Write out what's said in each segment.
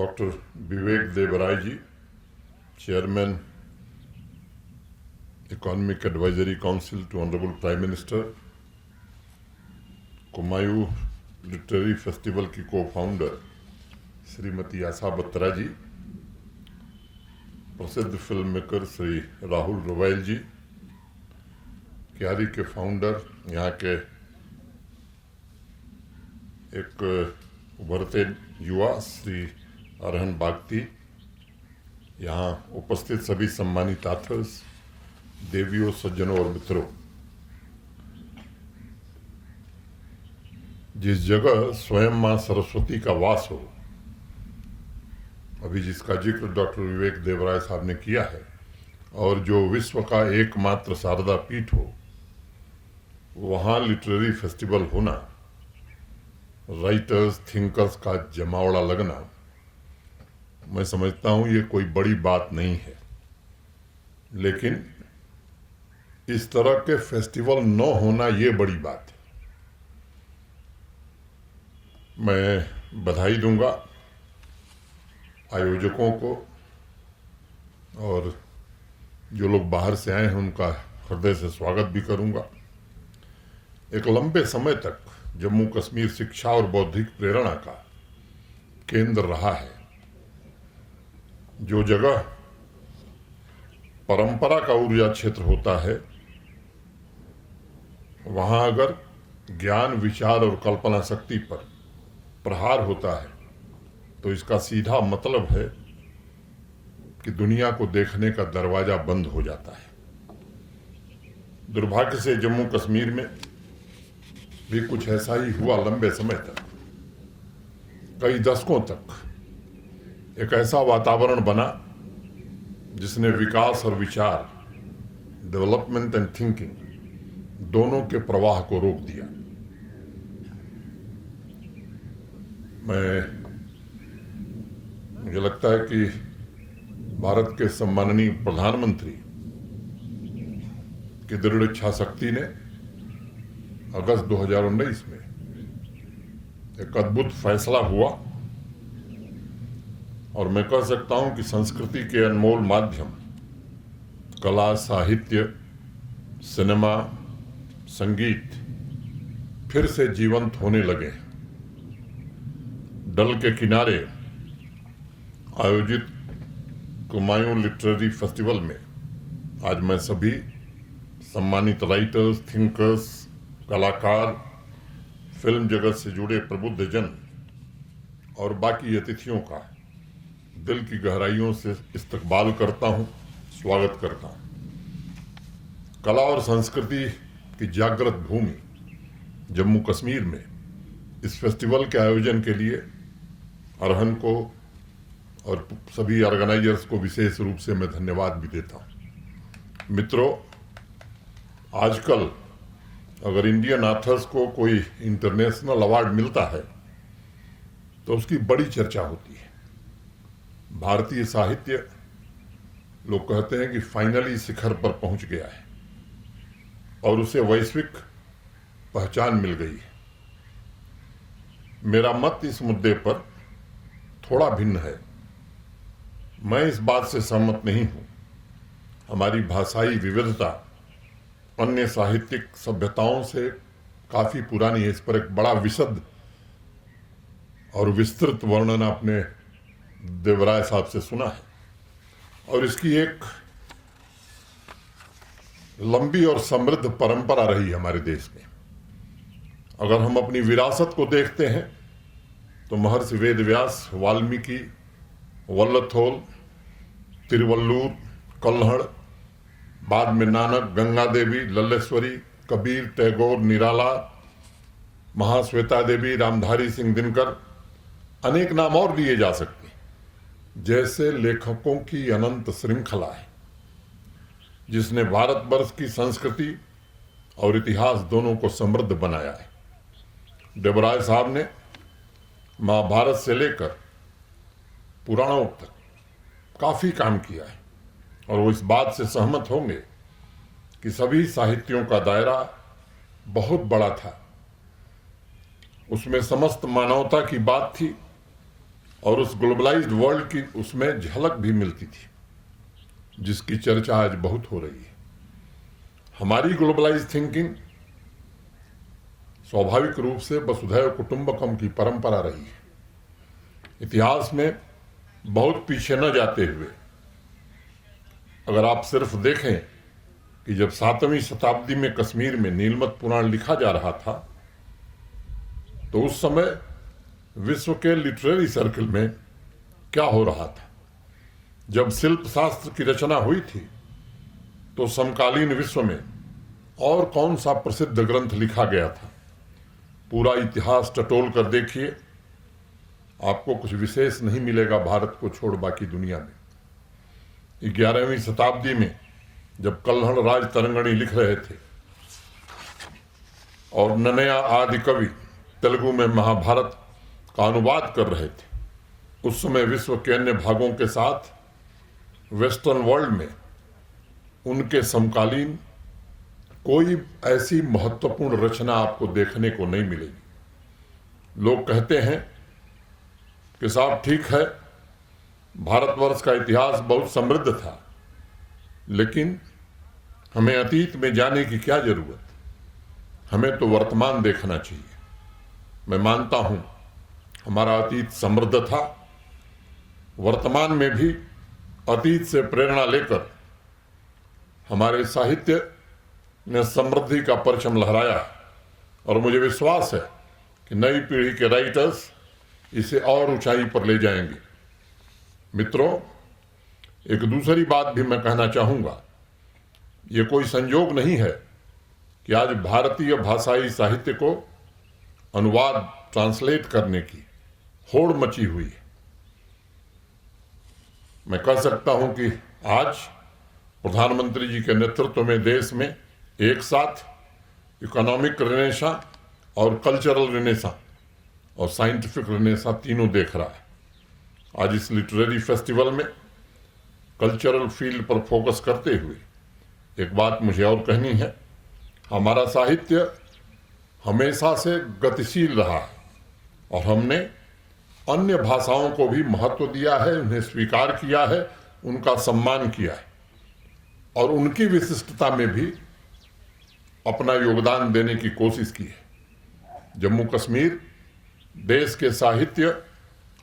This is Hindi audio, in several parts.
Doctor Vivek Debroy ji, chairman economic advisory council to honourable prime minister, Kumaon literary festival की को फाउंडर श्रीमती आशा बत्रा जी, प्रसिद्ध फिल्म मेकर श्री राहुल रवैल जी, क्यारी के फाउंडर, यहाँ के एक उभरते युवा श्री अरहन बागती, यहाँ उपस्थित सभी सम्मानित ऑथर्स, देवियों, सज्जनों और मित्रों। जिस जगह स्वयं मां सरस्वती का वास हो, अभी जिसका जिक्र डॉक्टर विवेक देवराय साहब ने किया है, और जो विश्व का एकमात्र शारदा पीठ हो, वहाँ लिटरेरी फेस्टिवल होना, राइटर्स थिंकर्स का जमावड़ा लगना, मैं समझता हूँ ये कोई बड़ी बात नहीं है। लेकिन इस तरह के फेस्टिवल न होना ये बड़ी बात है। मैं बधाई दूंगा आयोजकों को, और जो लोग बाहर से आए हैं उनका हृदय से स्वागत भी करूंगा। एक लंबे समय तक जम्मू कश्मीर शिक्षा और बौद्धिक प्रेरणा का केंद्र रहा है। जो जगह परंपरा का ऊर्जा क्षेत्र होता है, वहां अगर ज्ञान, विचार और कल्पना शक्ति पर प्रहार होता है, तो इसका सीधा मतलब है कि दुनिया को देखने का दरवाजा बंद हो जाता है। दुर्भाग्य से जम्मू कश्मीर में भी कुछ ऐसा ही हुआ। लंबे समय तक, कई दशकों तक एक ऐसा वातावरण बना जिसने विकास और विचार, डेवलपमेंट एंड थिंकिंग, दोनों के प्रवाह को रोक दिया। मुझे लगता है कि भारत के सम्माननीय प्रधानमंत्री की दृढ़ इच्छा शक्ति ने अगस्त 2019 में एक अद्भुत फैसला हुआ, और मैं कह सकता हूं कि संस्कृति के अनमोल माध्यम, कला, साहित्य, सिनेमा, संगीत फिर से जीवंत होने लगे। डल के किनारे आयोजित कुमायूं लिटरेरी फेस्टिवल में आज मैं सभी सम्मानित राइटर्स, थिंकर्स, कलाकार, फिल्म जगत से जुड़े प्रबुद्ध जन और बाकी अतिथियों का दिल की गहराइयों से इस्तकबाल करता हूं, स्वागत करता हूं। कला और संस्कृति की जागृत भूमि जम्मू कश्मीर में इस फेस्टिवल के आयोजन के लिए अरहन को और सभी ऑर्गेनाइजर्स को विशेष रूप से मैं धन्यवाद भी देता हूं। मित्रों, आजकल अगर इंडियन ऑथर्स को कोई इंटरनेशनल अवार्ड मिलता है तो उसकी बड़ी चर्चा होती है। भारतीय साहित्य, लोग कहते हैं कि फाइनली शिखर पर पहुंच गया है और उसे वैश्विक पहचान मिल गई है। मेरा मत इस मुद्दे पर थोड़ा भिन्न है। मैं इस बात से सहमत नहीं हूं। हमारी भाषाई विविधता अन्य साहित्यिक सभ्यताओं से काफी पुरानी है। इस पर एक बड़ा विशद और विस्तृत वर्णन आपने देवराय साहब से सुना है, और इसकी एक लंबी और समृद्ध परंपरा रही हमारे देश में। अगर हम अपनी विरासत को देखते हैं तो महर्षि वेदव्यास, वाल्मीकि, वल्लथोल, तिरुवल्लुर, कल्हड़, बाद में नानक, गंगा देवी, लल्लेश्वरी, कबीर, टैगोर, निराला, महाश्वेता देवी, रामधारी सिंह दिनकर, अनेक नाम और लिए जा सकते हैं। जैसे लेखकों की अनंत श्रृंखला है जिसने भारतवर्ष की संस्कृति और इतिहास दोनों को समृद्ध बनाया है। देवराय साहब ने महाभारत से लेकर पुराणों तक काफी काम किया है, और वो इस बात से सहमत होंगे कि सभी साहित्यों का दायरा बहुत बड़ा था। उसमें समस्त मानवता की बात थी, और उस ग्लोबलाइज्ड वर्ल्ड की उसमें झलक भी मिलती थी, जिसकी चर्चा आज बहुत हो रही है। हमारी ग्लोबलाइज्ड थिंकिंग स्वाभाविक रूप से वसुधैव कुटुंबकम की परंपरा रही है। इतिहास में बहुत पीछे न जाते हुए अगर आप सिर्फ देखें कि जब 7वीं शताब्दी में कश्मीर में नीलमत पुराण लिखा जा रहा था, तो उस समय विश्व के लिटरेरी सर्कल में क्या हो रहा था। जब शिल्प शास्त्र की रचना हुई थी तो समकालीन विश्व में और कौन सा प्रसिद्ध ग्रंथ लिखा गया था, पूरा इतिहास टटोल कर देखिए, आपको कुछ विशेष नहीं मिलेगा भारत को छोड़ बाकी दुनिया में। 11वीं शताब्दी में जब कल्हड़ राज तरंगणी लिख रहे थे और नन्नया आदि कवि तेलुगु में महाभारत का अनुवाद कर रहे थे, उस समय विश्व के अन्य भागों के साथ वेस्टर्न वर्ल्ड में उनके समकालीन कोई ऐसी महत्वपूर्ण रचना आपको देखने को नहीं मिलेगी। लोग कहते हैं कि साहब ठीक है, भारतवर्ष का इतिहास बहुत समृद्ध था, लेकिन हमें अतीत में जाने की क्या जरूरत, हमें तो वर्तमान देखना चाहिए। मैं मानता हूं हमारा अतीत समृद्ध था, वर्तमान में भी अतीत से प्रेरणा लेकर हमारे साहित्य ने समृद्धि का परचम लहराया और मुझे विश्वास है कि नई पीढ़ी के राइटर्स इसे और ऊंचाई पर ले जाएंगे। मित्रों, एक दूसरी बात भी मैं कहना चाहूंगा, ये कोई संयोग नहीं है कि आज भारतीय भाषाई साहित्य को अनुवाद ट्रांसलेट करने की होड़ मची हुई है। मैं कह सकता हूं कि आज प्रधानमंत्री जी के नेतृत्व में देश में एक साथ इकोनॉमिक रिनेसा और कल्चरल रिनेसा और साइंटिफिक रिनेसा तीनों देख रहा है। आज इस लिटरेरी फेस्टिवल में कल्चरल फील्ड पर फोकस करते हुए एक बात मुझे और कहनी है, हमारा साहित्य हमेशा से गतिशील रहा है और हमने अन्य भाषाओं को भी महत्व दिया है, उन्हें स्वीकार किया है, उनका सम्मान किया है और उनकी विशिष्टता में भी अपना योगदान देने की कोशिश की है। जम्मू कश्मीर देश के साहित्य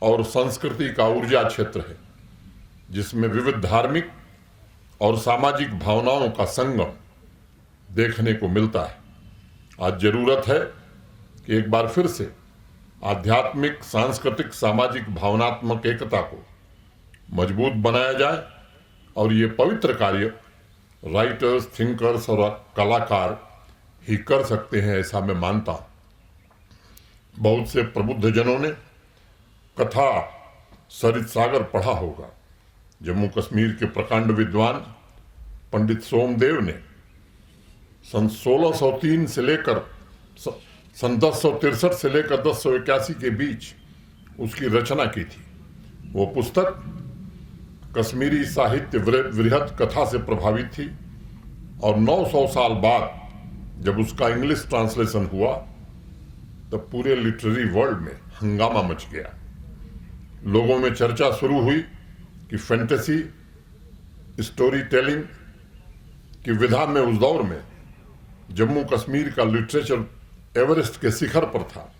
और संस्कृति का ऊर्जा क्षेत्र है, जिसमें विविध धार्मिक और सामाजिक भावनाओं का संगम देखने को मिलता है। आज जरूरत है कि एक बार फिर से आध्यात्मिक, सांस्कृतिक, सामाजिक, भावनात्मक एकता को मजबूत बनाया जाए और ये पवित्र कार्य राइटर्स, थिंकर्स और कलाकार ही कर सकते हैं, ऐसा मैं मानता हूं। बहुत से प्रबुद्ध जनों ने कथा सरित सागर पढ़ा होगा। जम्मू कश्मीर के प्रकांड विद्वान पंडित सोमदेव ने सन 1603 से लेकर सन 1063 से लेकर 1081 के बीच उसकी रचना की थी। वो पुस्तक कश्मीरी साहित्य वृहत कथा से प्रभावित थी और 900 साल बाद जब उसका इंग्लिश ट्रांसलेशन हुआ तब पूरे लिटरेरी वर्ल्ड में हंगामा मच गया। लोगों में चर्चा शुरू हुई कि फैंटेसी स्टोरी टेलिंग की विधा में उस दौर में जम्मू कश्मीर का लिटरेचर एवरेस्ट के शिखर पर था,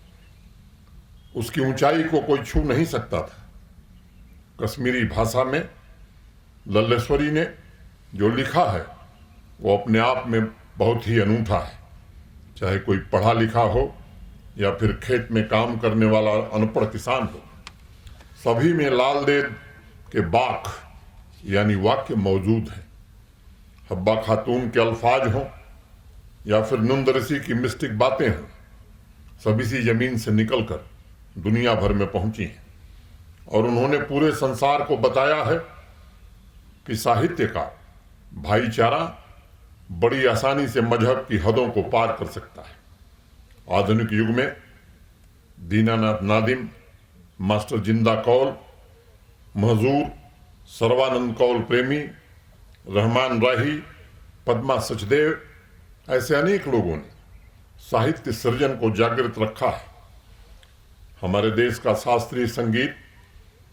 उसकी ऊंचाई को कोई छू नहीं सकता था। कश्मीरी भाषा में लल्लेश्वरी ने जो लिखा है वो अपने आप में बहुत ही अनूठा है। चाहे कोई पढ़ा लिखा हो या फिर खेत में काम करने वाला अनपढ़ किसान हो, सभी में लाल देद के बाख यानी वाक्य मौजूद है। हब्बा खातून के अल्फाज हों या फिर नुंद ऋषि की मिस्टिक बातें हों, सभी सी जमीन से निकलकर दुनिया भर में पहुंची हैं और उन्होंने पूरे संसार को बताया है कि साहित्य का भाईचारा बड़ी आसानी से मजहब की हदों को पार कर सकता है। आधुनिक युग में दीनानाथ नादिम, मास्टर जिंदा कौल, महजूर, सर्वानंद कौल प्रेमी, रहमान राही, पद्मा सचदेव, ऐसे अनेक लोगों ने साहित्य सृजन को जागृत रखा है। हमारे देश का शास्त्रीय संगीत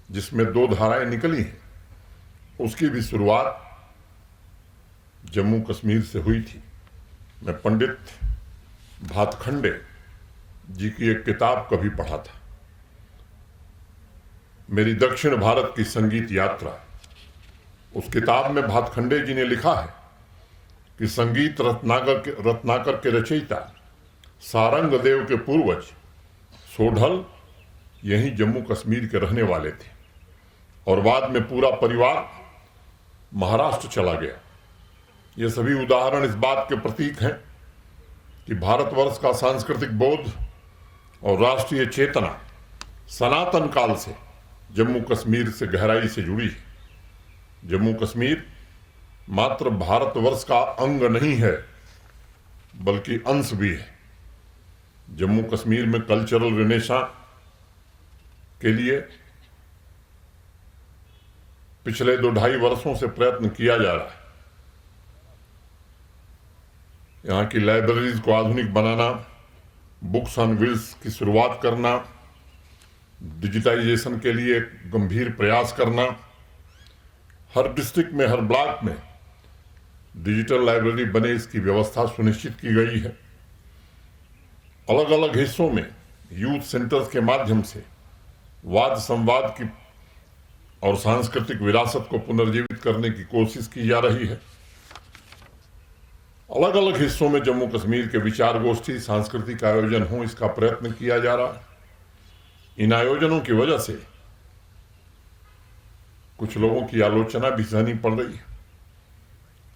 जिसमें 2 धाराएं निकली हैं, उसकी भी शुरुआत जम्मू कश्मीर से हुई थी। मैं पंडित भातखंडे जी की एक किताब कभी पढ़ा था, मेरी दक्षिण भारत की संगीत यात्रा। उस किताब में भातखंडे जी ने लिखा है कि संगीत रत्नाकर के रचयिता सारंग देव के पूर्वज सोढल यहीं जम्मू कश्मीर के रहने वाले थे और बाद में पूरा परिवार महाराष्ट्र चला गया। ये सभी उदाहरण इस बात के प्रतीक हैं कि भारतवर्ष का सांस्कृतिक बोध और राष्ट्रीय चेतना सनातन काल से जम्मू कश्मीर से गहराई से जुड़ी है। जम्मू कश्मीर मात्र भारतवर्ष का अंग नहीं है बल्कि अंश भी है। जम्मू कश्मीर में कल्चरल रिनेसां के लिए पिछले 2-2.5 वर्षों से प्रयत्न किया जा रहा है। यहाँ की लाइब्रेरीज को आधुनिक बनाना, बुक्स ऑन व्हील्स की शुरुआत करना, डिजिटाइजेशन के लिए गंभीर प्रयास करना, हर डिस्ट्रिक्ट में, हर ब्लॉक में डिजिटल लाइब्रेरी बने, इसकी व्यवस्था सुनिश्चित की गई है। अलग अलग हिस्सों में यूथ सेंटर्स के माध्यम से वाद संवाद की और सांस्कृतिक विरासत को पुनर्जीवित करने की कोशिश की जा रही है। अलग अलग हिस्सों में जम्मू कश्मीर के विचार गोष्ठी, सांस्कृतिक आयोजन हो, इसका प्रयत्न किया जा रहा है। इन आयोजनों की वजह से कुछ लोगों की आलोचना भी सहनी पड़ रही है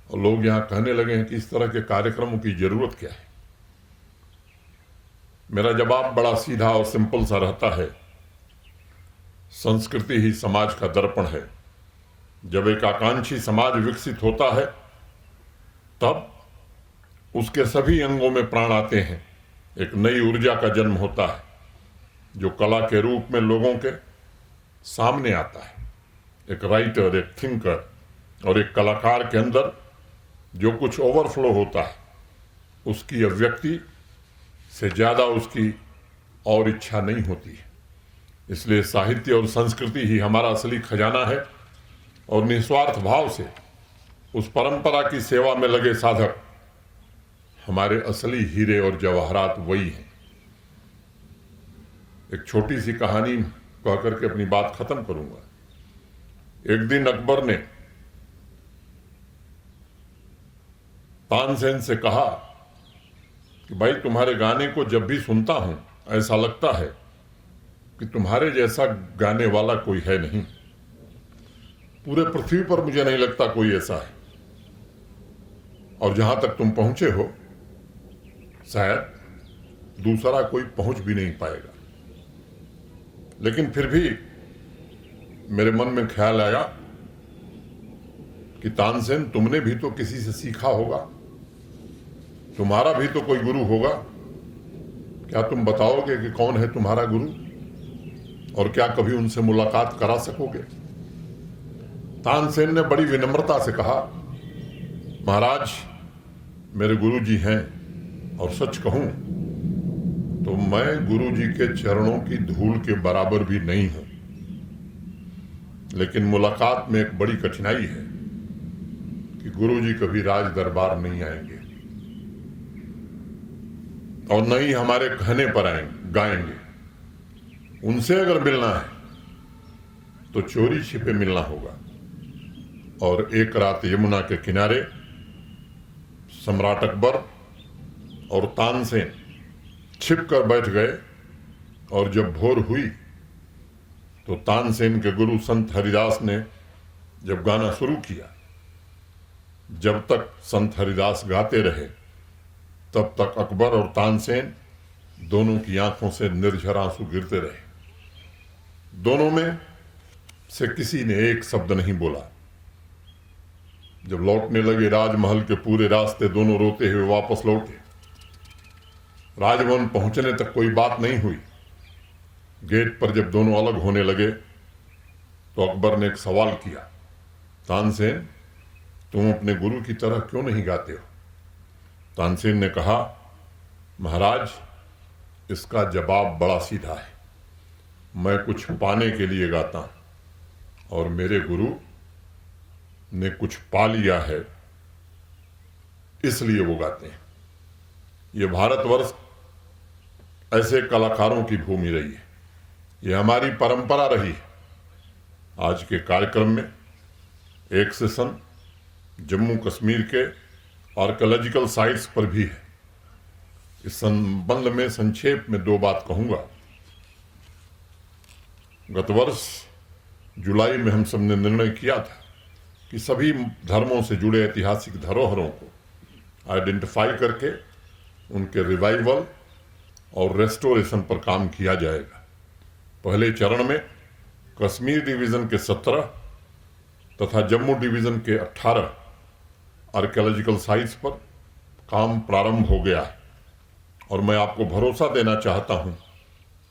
और लोग यहां कहने लगे हैं कि इस तरह के कार्यक्रमों की जरूरत क्या है। मेरा जवाब बड़ा सीधा और सिंपल सा रहता है, संस्कृति ही समाज का दर्पण है। जब एक आकांक्षी समाज विकसित होता है तब उसके सभी अंगों में प्राण आते हैं, एक नई ऊर्जा का जन्म होता है जो कला के रूप में लोगों के सामने आता है। एक राइटर, एक थिंकर और एक कलाकार के अंदर जो कुछ ओवरफ्लो होता है उसकी अभिव्यक्ति से ज्यादा उसकी और इच्छा नहीं होती है। इसलिए साहित्य और संस्कृति ही हमारा असली खजाना है और निस्वार्थ भाव से उस परंपरा की सेवा में लगे साधक हमारे असली हीरे और जवाहरात वही हैं। एक छोटी सी कहानी कहकर के अपनी बात खत्म करूंगा। एक दिन अकबर ने तानसेन से कहा कि भाई, तुम्हारे गाने को जब भी सुनता हूं ऐसा लगता है कि तुम्हारे जैसा गाने वाला कोई है नहीं। पूरे पृथ्वी पर मुझे नहीं लगता कोई ऐसा है, और जहां तक तुम पहुंचे हो शायद दूसरा कोई पहुंच भी नहीं पाएगा। लेकिन फिर भी मेरे मन में ख्याल आया कि तानसेन, तुमने भी तो किसी से सीखा होगा, तुम्हारा भी तो कोई गुरु होगा। क्या तुम बताओगे कि कौन है तुम्हारा गुरु और क्या कभी उनसे मुलाकात करा सकोगे? तानसेन ने बड़ी विनम्रता से कहा, महाराज, मेरे गुरु जी हैं और सच कहूं तो मैं गुरु जी के चरणों की धूल के बराबर भी नहीं हूं। लेकिन मुलाकात में एक बड़ी कठिनाई है कि गुरु जी कभी राज दरबार नहीं आएंगे और न ही हमारे कहने पर गाएंगे। उनसे अगर मिलना है तो चोरी छिपे मिलना होगा। और एक रात यमुना के किनारे सम्राट अकबर और तानसेन छिप कर बैठ गए और जब भोर हुई तो तानसेन के गुरु संत हरिदास ने जब गाना शुरू किया, जब तक संत हरिदास गाते रहे तब तक अकबर और तानसेन दोनों की आंखों से निर्झर आंसू गिरते रहे। दोनों में से किसी ने एक शब्द नहीं बोला। जब लौटने लगे राजमहल के पूरे रास्ते दोनों रोते हुए वापस लौटे। राजभवन पहुंचने तक कोई बात नहीं हुई। गेट पर जब दोनों अलग होने लगे तो अकबर ने एक सवाल किया, तानसेन, तुम अपने गुरु की तरह क्यों नहीं गाते हो? तानसेन ने कहा, महाराज, इसका जवाब बड़ा सीधा है। मैं कुछ पाने के लिए गाता हूं। और मेरे गुरु ने कुछ पा लिया है, इसलिए वो गाते हैं। ये भारतवर्ष ऐसे कलाकारों की भूमि रही है, ये हमारी परंपरा रही है। आज के कार्यक्रम में एक सेशन जम्मू कश्मीर के आर्कियोलॉजिकल साइट्स पर भी है। इस संबंध में संक्षेप में दो बात कहूंगा। गत वर्ष जुलाई में हम सब ने निर्णय किया था कि सभी धर्मों से जुड़े ऐतिहासिक धरोहरों को आइडेंटिफाई करके उनके रिवाइवल और रेस्टोरेशन पर काम किया जाएगा। पहले चरण में कश्मीर डिवीजन के 17 तथा जम्मू डिवीजन के 18 आर्कियोलॉजिकल साइट्स पर काम प्रारंभ हो गया है और मैं आपको भरोसा देना चाहता हूं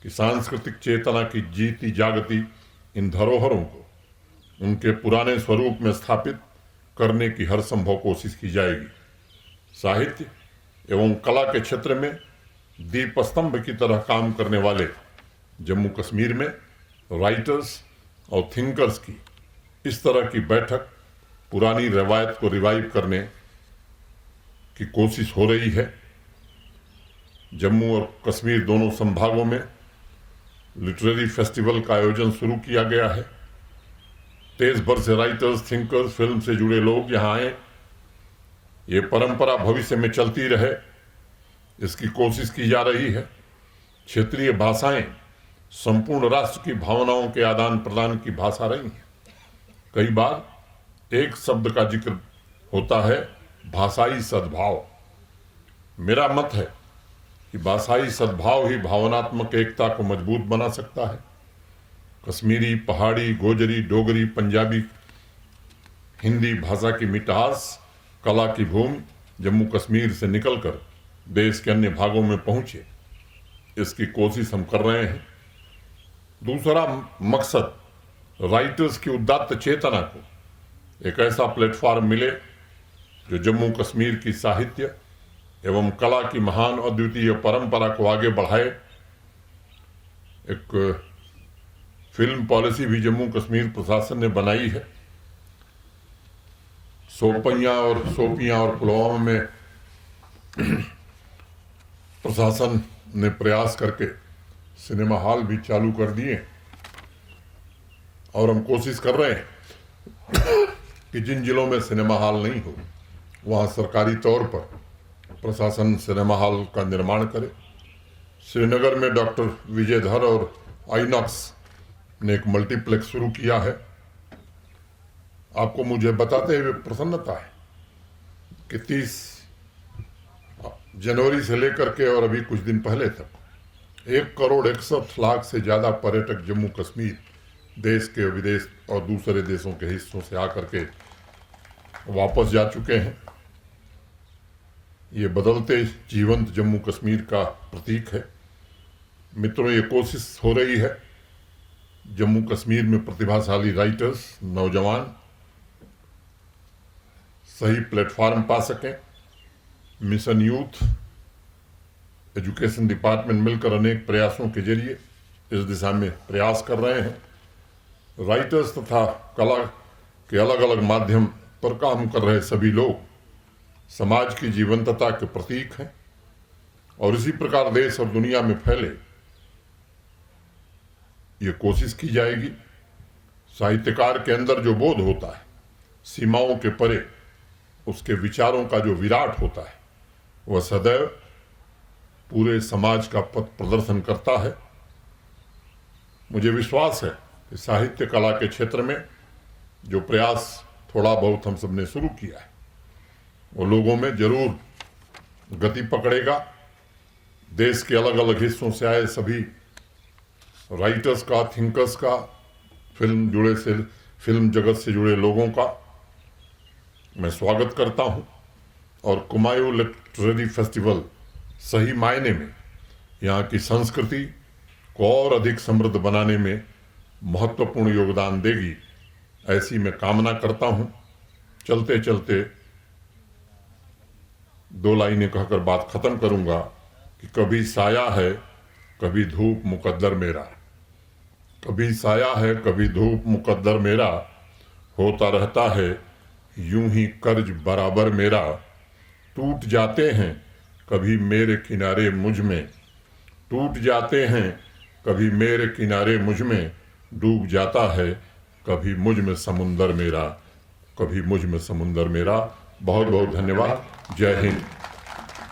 कि सांस्कृतिक चेतना की जीती जागती इन धरोहरों को उनके पुराने स्वरूप में स्थापित करने की हर संभव कोशिश की जाएगी। साहित्य एवं कला के क्षेत्र में दीप स्तंभ की तरह काम करने वाले जम्मू कश्मीर में राइटर्स और थिंकर्स की इस तरह की बैठक पुरानी रवायत को रिवाइव करने की कोशिश हो रही है। जम्मू और कश्मीर दोनों संभागों में लिटरेरी फेस्टिवल का आयोजन शुरू किया गया है। देश भर से राइटर्स, थिंकर्स, फिल्म से जुड़े लोग यहाँ आए। ये परंपरा भविष्य में चलती रहे, इसकी कोशिश की जा रही है। क्षेत्रीय भाषाएं संपूर्ण राष्ट्र की भावनाओं के आदान प्रदान की भाषा रही हैं। कई बार एक शब्द का जिक्र होता है, भाषाई सद्भाव। मेरा मत है कि भाषाई सद्भाव ही भावनात्मक एकता को मजबूत बना सकता है। कश्मीरी, पहाड़ी, गोजरी, डोगरी, पंजाबी, हिंदी भाषा की मिठास, कला की भूमि जम्मू कश्मीर से निकलकर देश के अन्य भागों में पहुंचे, इसकी कोशिश हम कर रहे हैं। दूसरा मकसद, राइटर्स की उदात्त चेतना को एक ऐसा प्लेटफॉर्म मिले जो जम्मू कश्मीर की साहित्य एवं कला की महान अद्वितीय परंपरा को आगे बढ़ाए। एक फिल्म पॉलिसी भी जम्मू कश्मीर प्रशासन ने बनाई है। शोपियां और पुलवामा में प्रशासन ने प्रयास करके सिनेमा हॉल भी चालू कर दिए और हम कोशिश कर रहे हैं कि जिन जिलों में सिनेमा हॉल नहीं हो वहां सरकारी तौर पर प्रशासन सिनेमा हॉल का निर्माण करे। श्रीनगर में डॉक्टर विजयधर और आइनॉक्स ने एक मल्टीप्लेक्स शुरू किया है। आपको मुझे बताते हुए प्रसन्नता है कि 30 जनवरी से लेकर के और अभी कुछ दिन पहले तक 1,61,00,000 से ज्यादा पर्यटक जम्मू कश्मीर देश के विदेश और दूसरे देशों के हिस्सों से आकर के वापस जा चुके हैं। ये बदलते जीवंत जम्मू कश्मीर का प्रतीक है। मित्रों, ये कोशिश हो रही है जम्मू कश्मीर में प्रतिभाशाली राइटर्स, नौजवान सही प्लेटफॉर्म पा सकें। मिशन यूथ, एजुकेशन डिपार्टमेंट मिलकर अनेक प्रयासों के जरिए इस दिशा में प्रयास कर रहे हैं। राइटर्स तथा कला के अलग अलग माध्यम पर काम कर रहे सभी लोग समाज की जीवंतता के प्रतीक हैं और इसी प्रकार देश और दुनिया में फैले, ये कोशिश की जाएगी। साहित्यकार के अंदर जो बोध होता है, सीमाओं के परे उसके विचारों का जो विराट होता है, वह सदैव पूरे समाज का पथ प्रदर्शन करता है। मुझे विश्वास है कि साहित्य कला के क्षेत्र में जो प्रयास थोड़ा बहुत हम सब ने शुरू किया है वो लोगों में जरूर गति पकड़ेगा। देश के अलग अलग हिस्सों से आए सभी राइटर्स का, थिंकर्स का, फिल्म जगत से जुड़े लोगों का मैं स्वागत करता हूं और कुमायूं लिटरेरी फेस्टिवल सही मायने में यहाँ की संस्कृति को और अधिक समृद्ध बनाने में महत्वपूर्ण योगदान देगी, ऐसी मैं कामना करता हूं। चलते चलते 2 लाइनें कहकर बात खत्म करूंगा कि कभी साया है, कभी धूप मुकद्दर मेरा, कभी साया है कभी धूप मुकद्दर मेरा, होता रहता है यूं ही कर्ज बराबर मेरा। टूट जाते हैं कभी मेरे किनारे मुझ में, टूट जाते हैं कभी मेरे किनारे मुझ में, डूब जाता है कभी मुझ में समुंदर मेरा, कभी मुझ में समुंदर मेरा। बहुत बहुत धन्यवाद। जय हिंद।